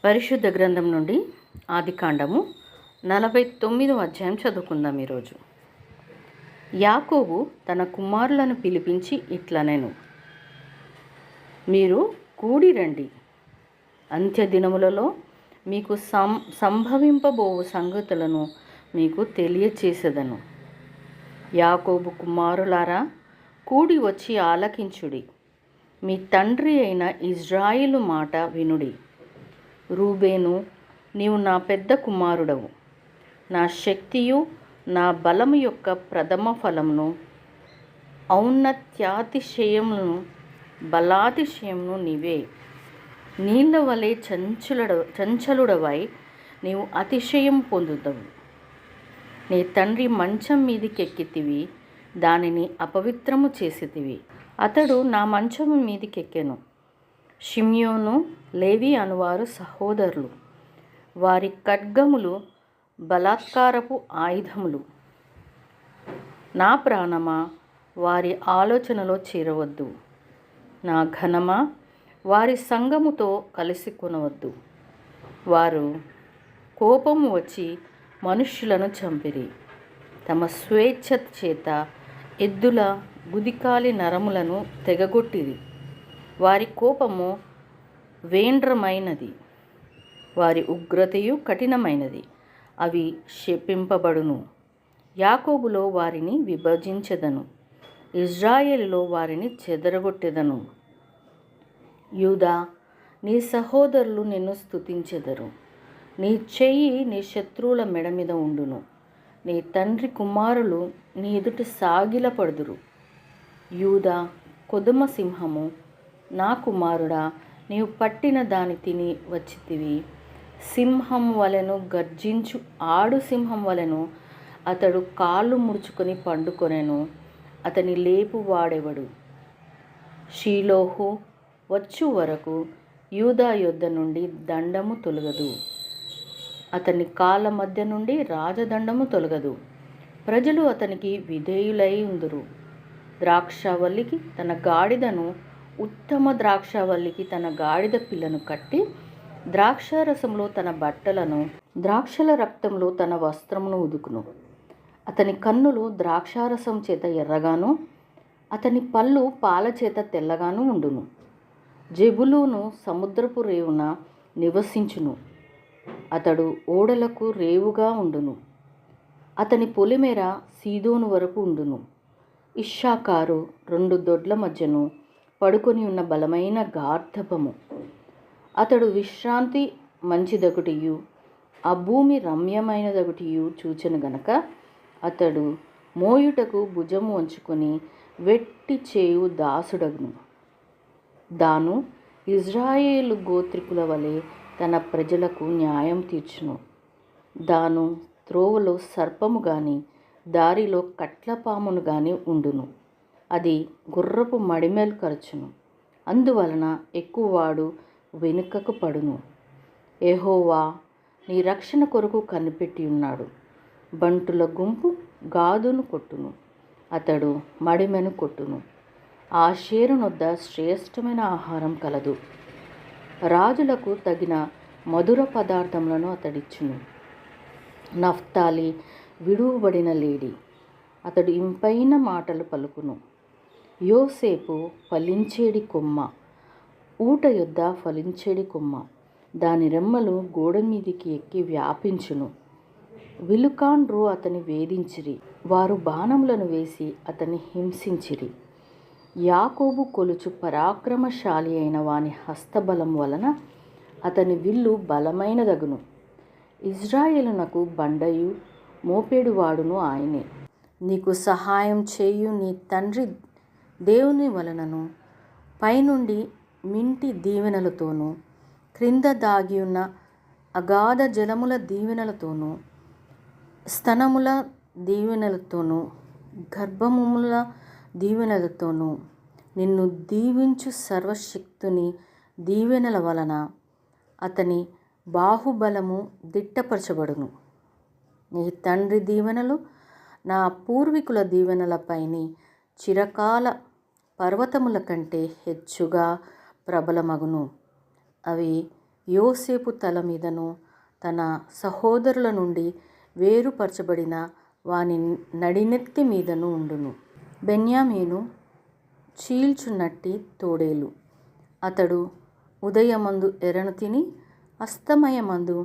పరిశుద్ధ గ్రంథం నుండి ఆదికాండము 49వ అధ్యాయం చదువుకుందాం. ఈరోజు యాకోబు తన కుమారులను పిలిపించి ఇట్లనెను, మీరు కూడి రండి, అంత్యదినములలో మీకు సంభవింపబోవు సంగతులను మీకు తెలియచేసేదను. యాకోబు కుమారులారా, కూడి వచ్చి ఆలకించుడి, మీ తండ్రి అయిన ఇజ్రాయిలు మాట వినుడి. రూబేను, నీవు నా పెద్ద కుమారుడవు, నా శక్తియు నా బలము యొక్క ప్రథమ ఫలమును, ఔన్నత్యాతిశయమును బలాతిశయమును నీవే. నీళ్ళ వలె చంచలుడవై నీవు అతిశయం పొందుతావు. నీ తండ్రి మంచం మీదికెక్కితివి, దానిని అపవిత్రము చేసితివి. అతడు నా మంచము మీదికెక్కెను. షిమ్యోను, లేవి అనువారు సహోదరులు. వారి ఖడ్గములు బలాత్కారపు ఆయుధములు. నా ప్రాణమా, వారి ఆలోచనలో చేరవద్దు. నా ఘనమా, వారి సంగముతో కలిసి కొనవద్దు. వారు కోపము వచ్చి మనుష్యులను చంపిరి. తమ స్వేచ్ఛ చేత ఎద్దుల గుదికాలి నరములను తెగగొట్టిరి. వారి కోపము వేండ్రమైనది, వారి ఉగ్రతయు కఠినమైనది. అవి శపింపబడును. యాకోబులో వారిని విభజించెదను, ఇజ్రాయేలులో వారిని చెదరగొట్టెదను. యూదా, నీ సహోదరులు నిన్ను స్తుతించెదరు. నీ చెయ్యి నీ శత్రువుల మెడ మీద ఉండును. నీ తండ్రి కుమారులు నీ ఎదుట సాగిలపడుదురు. యూదా కొదుమ సింహము, నా కుమారుడా, నీవు పట్టిన దాని తిని వచ్చితివి. సింహం వలెను గర్జించు ఆడు సింహం వలెను అతడు కాళ్ళు ముడుచుకొని పండుకొనెను. అతని లేపు వాడెవడు? షీలోహు వచ్చు వరకు యూదా యొద్ద నుండి దండము తొలగదు, అతని కాళ్ళ మధ్య నుండి రాజదండము తొలగదు. ప్రజలు అతనికి విధేయులై ఉందురు. ద్రాక్షావల్లికి తన గాడిదను, ఉత్తమ ద్రాక్షావల్లికి తన గాడిద పిల్లను కట్టి, ద్రాక్షారసంలో తన బట్టలను, ద్రాక్షల రక్తంలో తన వస్త్రమును ఉదుకును. అతని కన్నులు ద్రాక్షారసం చేత ఎర్రగాను, అతని పళ్ళు పాల చేత తెల్లగాను ఉండును. జెబులూను సముద్రపు రేవున నివసించును. అతడు ఓడలకు రేవుగా ఉండును. అతని పొలిమేర సీదోను వరకు ఉండును. ఇశ్శాఖారు 2 దొడ్ల మధ్యను పడుకొని ఉన్న బలమైన గార్ధపము. అతడు విశ్రాంతి మంచిదొకటియు, ఆ భూమి రమ్యమైనదొకటియు చూచెను గనక అతడు మోయుటకు భుజము వంచుకొని వెట్టి చేయు దాసుడగును. దాను ఇజ్రాయేలు గోత్రికుల వలె తన ప్రజలకు న్యాయం తీర్చును. దాను త్రోవలో సర్పము గాని, దారిలో కట్లపామును గాని ఉండును. అది గుర్రపు మడిమెలు కరచును. అందువలన ఎక్కువవాడు వెనుకకు పడును. యెహోవా నీ రక్షణ కొరకు కనిపెట్టి ఉన్నాడు. బంటుల గుంపు గాదును కొట్టును, అతడు మడిమెను కొట్టును. ఆ షేరునొద్ద శ్రేష్టమైన ఆహారం కలదు. రాజులకు తగిన మధుర పదార్థములను అతడిచ్చును. నఫ్తాలి విడువబడిన లేడి, అతడు ఇంపైన మాటలు పలుకును. యోసేపు ఫలించేడి కొమ్మ, ఊట యొద్ద ఫలించేడి కొమ్మ, దాని రెమ్మలు గోడ మీదికి ఎక్కి వ్యాపించును. విలుకాండ్రు అతని వేధించిరి, వారు బాణములను వేసి అతన్ని హింసించిరి. యాకోబు కొలుచు పరాక్రమశాలి అయిన వాని హస్తబలం వలన అతని విల్లు బలమైనదగును. ఇజ్రాయేలునకు బండయు మోపేడువాడును ఆయనే. నీకు సహాయం చేయు నీ తండ్రి దేవుని వలనను, పైనుండి మింటి దీవెనలతోనూ, క్రింద దాగియున్న అగాధ జలముల దీవెనలతోనూ, స్తనముల దీవెనలతోనూ, గర్భముల దీవెనలతోనూ, నిన్ను దీవించు సర్వశక్తుని దీవెనల వలన అతని బాహుబలము దిట్టపరచబడును. నీ తండ్రి దీవెనలు నా పూర్వీకుల దీవెనలపైని చిరకాల పర్వతముల కంటే హెచ్చుగా ప్రబలమగును. అవి యోసేపు తల మీదను తన సహోదరుల నుండి వేరుపరచబడిన వాని నడినెత్తి మీదను ఉండును. బెన్యామీను చీల్చునట్టి తోడేలు. అతడు ఉదయమందు ఎరను తిని అస్తమయమందు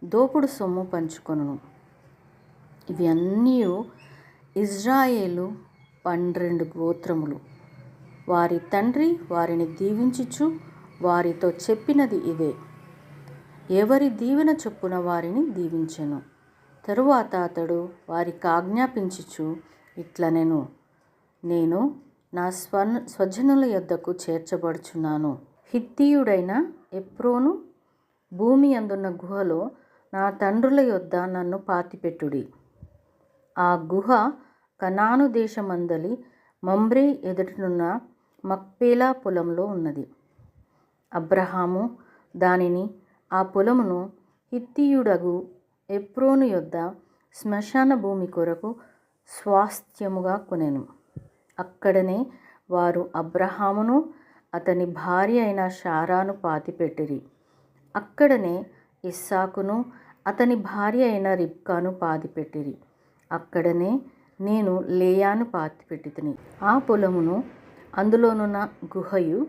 దోపుడు సొమ్ము పంచుకొనును. ఇవి అన్నీ ఇజ్రాయేలు 12 గోత్రములు. వారి తండ్రి వారిని దీవించుచు వారితో చెప్పినది ఇదే. ఎవరి దీవెన చొప్పున వారిని దీవించెను. తరువాత అతడు వారికి ఆజ్ఞాపించుచు ఇట్లనెను, నేను నా స్వజనుల యొద్దకు చేర్చబడుచున్నాను. హిత్తీయుడైన ఎఫ్రోను భూమి అందున్న గుహలో నా తండ్రుల యొద్ద నన్ను పాతిపెట్టుడి. ఆ గుహ కనాను దేశమందలి మమ్రే ఎదుటనున్న మక్పేలా పొలంలో ఉన్నది. అబ్రహాము దానిని, ఆ పొలమును హిత్తీయుడగు ఎఫ్రోను యొద్ద శ్మశాన భూమి కొరకు స్వాస్థ్యముగా కొనెను. అక్కడనే వారు అబ్రహామును అతని భార్య అయిన శారాను పాతిపెట్టిరి. అక్కడనే ఇస్సాకును అతని భార్య అయిన రిబ్కాను పాతిపెట్టిరి. అక్కడనే నేను లేయాను పాతిపెట్టితిని. ఆ పొలమును అందులోనున్న గుహయు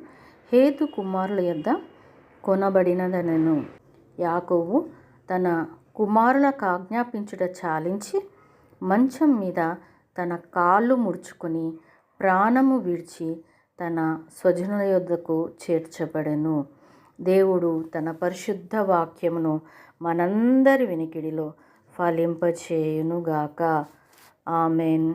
హేతు కుమారుల యొద్ద కొనబడినదనెను. యాకోబు తన కుమారులకు ఆజ్ఞాపించుట చాలించి మంచం మీద తన కాళ్ళు ముడుచుకొని ప్రాణము విడిచి తన స్వజనుల యొద్దకు చేర్చబడెను. దేవుడు తన పరిశుద్ధ వాక్యమును మనందరి వినికిడిలో ఫలింపచేయునుగాక. ఆమెన్.